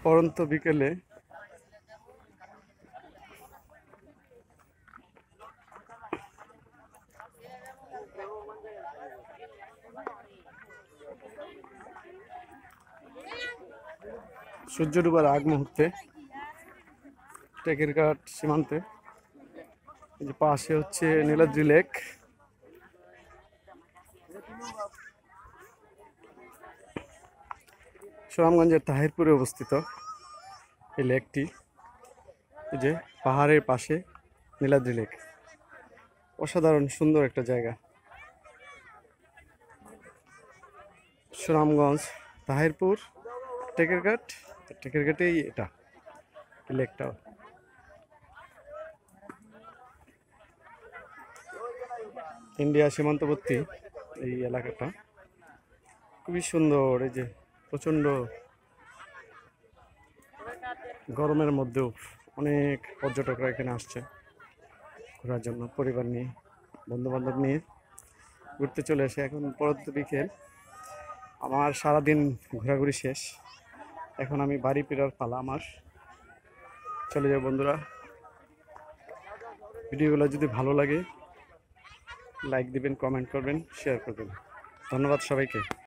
পরন্ত বিকেলে সূর্য ডুবার আগ মুহূর্তে টেকেরঘাট সীমান্তে এই যে পাশে হচ্ছে নীলাদ্রি লেক। সুনামগঞ্জের তাহিরপুরে অবস্থিত এই লেকটি। এই যে পাহাড়ের পাশে নীলাদ্রি লেক, অসাধারণ সুন্দর একটা জায়গা। সুনামগঞ্জ, তাহিরপুর, টেকেরঘাট, টেকেরঘাটেই এটা লেকটা। ইন্ডিয়া সীমান্তবর্তী এই এলাকাটা খুবই সুন্দর। এই যে প্রচন্ড গরমের মধ্যেও অনেক পর্যটকরা এখানে আসছে ঘোরার জন্য, পরিবার নিয়ে, বন্ধু বান্ধব নিয়ে ঘুরতে চলে আসে। এখন পরন্ত বিকেল, আমার সারাদিন ঘোরাঘুরি শেষ, এখন আমি বাড়ি ফেরার পালা আমার। চলে যাও বন্ধুরা। ভিডিওগুলো যদি ভালো লাগে লাইক দিবেন, কমেন্ট করবেন, শেয়ার করবেন। ধন্যবাদ সবাইকে।